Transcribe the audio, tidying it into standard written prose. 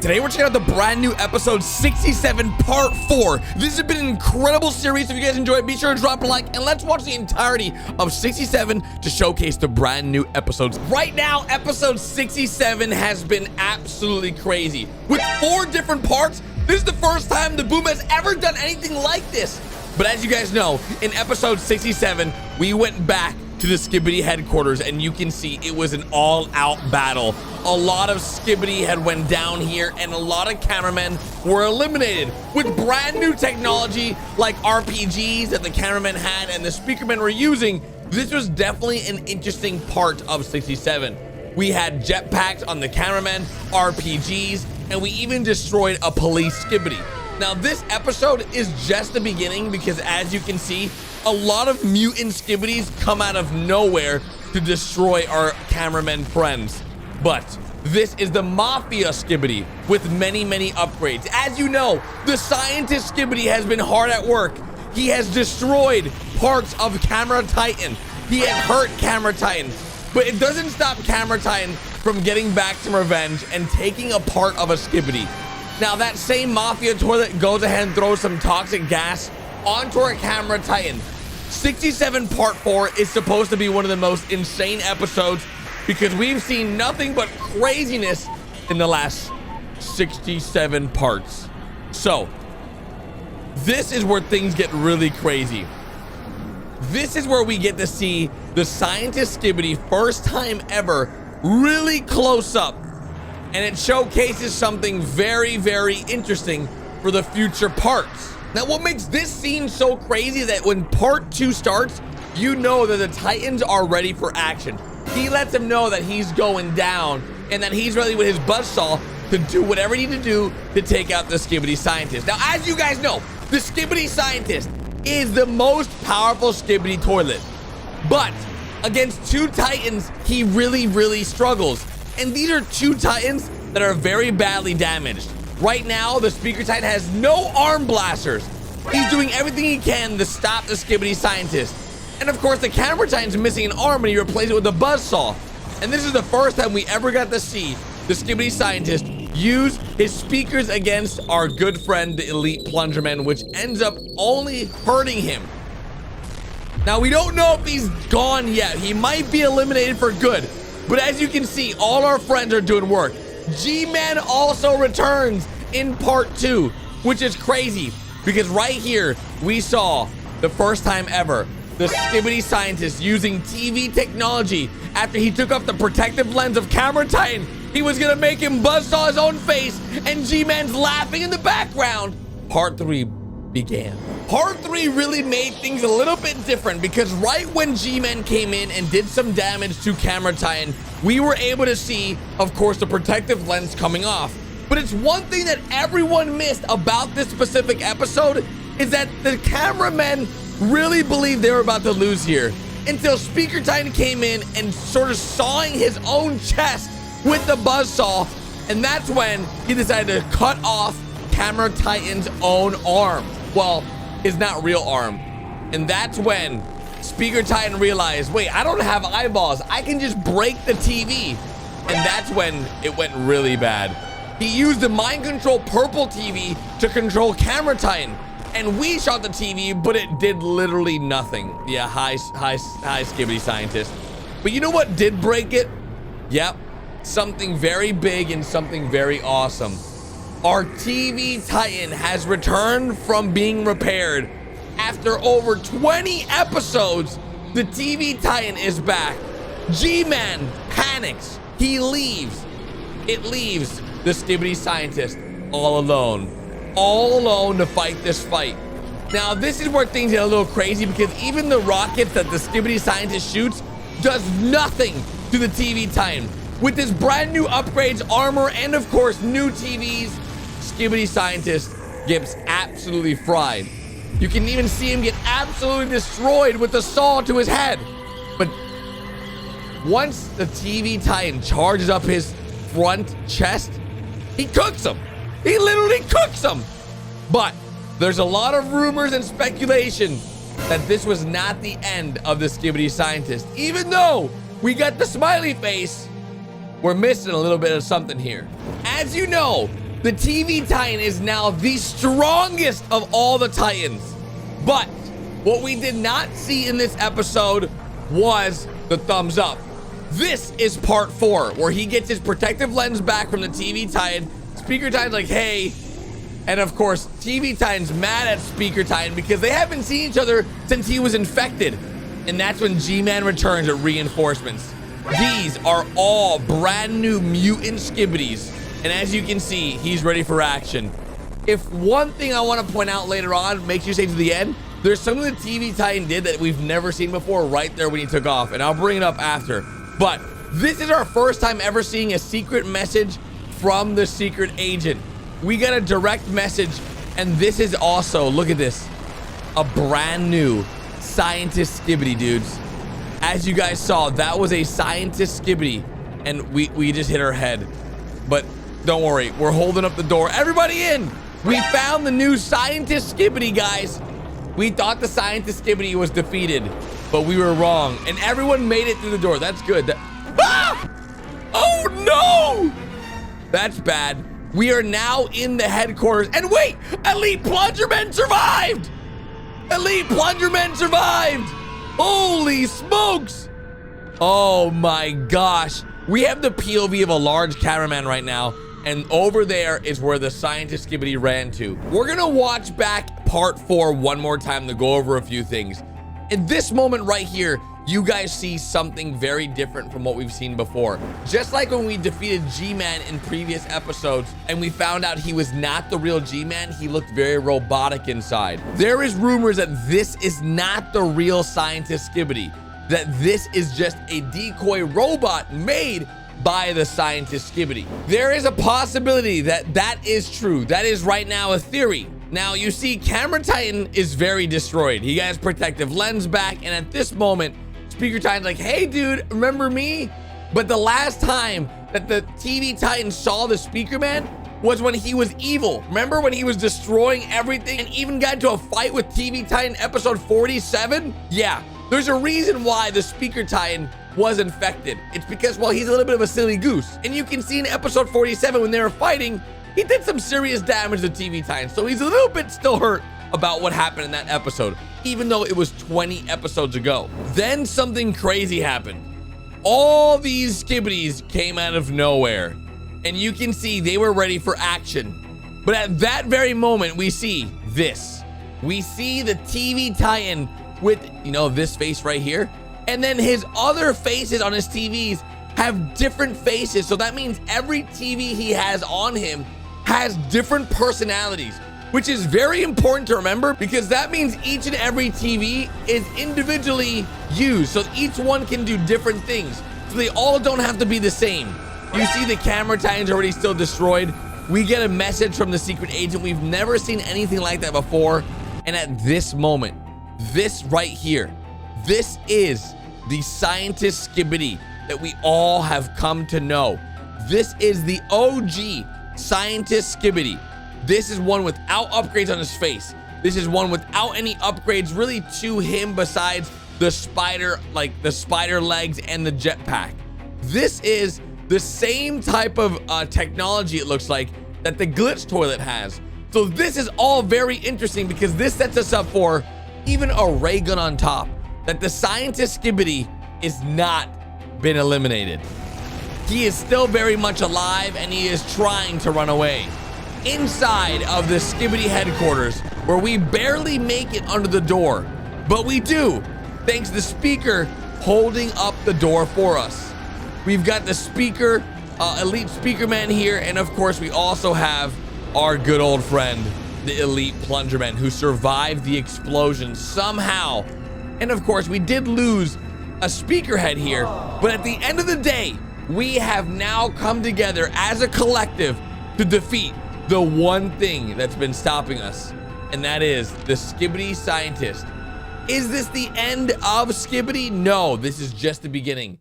today we're checking out the brand new episode 67 part 4. This has been an incredible series. If you guys enjoyed, be sure to drop a like and let's watch the entirety of 67 to showcase the brand new episodes. Right now, episode 67 has been absolutely crazy. With 4 different parts, this is the first time the Boom has ever done anything like this. But as you guys know, in episode 67, we went back to the Skibidi headquarters and you can see it was an all-out battle. A lot of Skibidi had went down here and a lot of cameramen were eliminated. With brand new technology like RPGs that the cameramen had and the speakermen were using, this was definitely an interesting part of 67. We had jetpacks on the cameramen, RPGs, and we even destroyed a police Skibidi. Now this episode is just the beginning because as you can see, a lot of mutant Skibidis come out of nowhere to destroy our cameramen friends. But this is the Mafia Skibidi with many upgrades. As you know, the scientist Skibidi has been hard at work. He has destroyed parts of Camera Titan. He has hurt Camera Titan. But it doesn't stop Camera Titan from getting back some revenge and taking a part of a Skibidi. Now that same Mafia toilet goes ahead and throws some toxic gas onto our Camera Titan. 67 part 4 is supposed to be one of the most insane episodes because we've seen nothing but craziness in the last 67 parts. So this is where things get really crazy. This is where we get to see the scientist Skibidi first time ever really close up, and it showcases something very interesting for the future parts. Now what makes this scene so crazy is that when part 2 starts, you know that the Titans are ready for action. He lets them know that he's going down and that he's ready with his buzzsaw to do whatever he needs to do to take out the Skibidi scientist. Now as you guys know, the Skibidi scientist is the most powerful Skibidi toilet, but against 2 Titans he really struggles, and these are 2 Titans that are very badly damaged. Right now, the Speaker Titan has no arm blasters. He's doing everything he can to stop the Skibidi scientist. And of course, the Camera Titan's missing an arm and he replaced it with a buzzsaw. And this is the first time we ever got to see the Skibidi scientist use his speakers against our good friend, the Elite Plungerman, which ends up only hurting him. Now, we don't know if he's gone yet. He might be eliminated for good. But as you can see, all our friends are doing work. G-Man also returns in part 2, which is crazy because right here we saw the first time ever the Skibidi scientist using TV technology. After he took off the protective lens of Camera Titan, he was gonna make him buzzsaw his own face, and G-Man's laughing in the background. Part 3 began. Part 3 really made things a little bit different because right when G-Man came in and did some damage to Camera Titan, we were able to see, of course, the protective lens coming off. But it's one thing that everyone missed about this specific episode is that the cameramen really believed they were about to lose here until Speaker Titan came in and sort of sawing his own chest with the buzzsaw, and that's when he decided to cut off Camera Titan's own arm. Well, his not real arm. And that's when Speaker Titan realized, wait, I don't have eyeballs. I can just break the TV. And that's when it went really bad. He used the mind control purple TV to control Camera Titan. And we shot the TV, but it did literally nothing. Yeah, hi Skibidi scientist. But you know what did break it? Yep, something very big and something very awesome. Our TV Titan has returned from being repaired. After over 20 episodes, the TV Titan is back. G-Man panics. He leaves. It leaves the Skibidi scientist all alone to fight this fight. Now, this is where things get a little crazy because even the rockets that the Skibidi scientist shoots does nothing to the TV Titan. With his brand new upgrades, armor, and of course, new TVs, Skibidi scientist gets absolutely fried. You can even see him get absolutely destroyed with the saw to his head. But once the TV Titan charges up his front chest, he cooks him. He literally cooks him. But there's a lot of rumors and speculation that this was not the end of the Skibidi scientist. Even though we got the smiley face, we're missing a little bit of something here. As you know, The TV Titan is now the strongest of all the Titans. But what we did not see in this episode was the thumbs up. This is part 4, where he gets his protective lens back from the TV Titan. Speaker Titan's like, hey. And of course, TV Titan's mad at Speaker Titan because they haven't seen each other since he was infected. And that's when G-Man returns at reinforcements. These are all brand new mutant Skibidis. And as you can see, he's ready for action. If one thing I want to point out later on makes you stay to the end, there's something the TV Titan did that we've never seen before right there when he took off. And I'll bring it up after. But this is our first time ever seeing a secret message from the secret agent. We got a direct message. And this is also, look at this, a brand new scientist Skibidi, dudes. As you guys saw, that was a scientist Skibidi, and we just hit our head. But don't worry, we're holding up the door. Everybody in! We found the new scientist Skibidi, guys. We thought the scientist Skibidi was defeated, but we were wrong. And everyone made it through the door. That's good. Ah! Oh no! That's bad. We are now in the headquarters. And wait, Elite Plungermen survived! Elite Plungermen survived! Holy smokes! Oh my gosh. We have the POV of a large cameraman right now, and over there is where the scientist Skibidi ran to. We're gonna watch back part 4 one more time to go over a few things. In this moment right here, you guys see something very different from what we've seen before. Just like when we defeated G-Man in previous episodes and we found out he was not the real G-Man, he looked very robotic inside. There is rumors that this is not the real scientist Skibidi, that this is just a decoy robot made by the scientist Skibidi. There is a possibility that that is true. That is right now a theory. Now you see Camera Titan is very destroyed. He got his protective lens back, and at this moment, Speaker Titan's like, hey dude, remember me? But the last time that the TV Titan saw the Speaker Man was when he was evil. Remember when he was destroying everything and even got into a fight with TV Titan episode 47? Yeah, there's a reason why the Speaker Titan was infected. It's because, well, he's a little bit of a silly goose. And you can see in episode 47 when they were fighting, he did some serious damage to TV Titan. So he's a little bit still hurt about what happened in that episode, even though it was 20 episodes ago. Then something crazy happened. All these Skibidis came out of nowhere, and you can see they were ready for action. But at that very moment, we see this. We see the TV Titan with, you know, this face right here, and then his other faces on his TVs have different faces. So that means every TV he has on him has different personalities, which is very important to remember because that means each and every TV is individually used. So each one can do different things. So they all don't have to be the same. You see the Camera Titan's already still destroyed. We get a message from the secret agent. We've never seen anything like that before. And at this moment, this right here, this is the scientist Skibidi that we all have come to know. This is the OG scientist Skibidi. This is one without upgrades on his face. This is one without any upgrades really to him besides the spider, like the spider legs and the jetpack. This is the same type of technology, it looks like, that the glitch toilet has. So this is all very interesting because this sets us up for even a ray gun on top, that the scientist Skibidi is not been eliminated. He is still very much alive and he is trying to run away. Inside of the Skibidi headquarters, where we barely make it under the door, but we do, thanks to the speaker holding up the door for us. We've got the speaker, elite speaker man here, and of course we also have our good old friend, the elite plungerman, who survived the explosion somehow. And of course we did lose a speaker head here, but at the end of the day, we have now come together as a collective to defeat the one thing that's been stopping us, and that is the Skibidi scientist. Is this the end of Skibidi? No, this is just the beginning.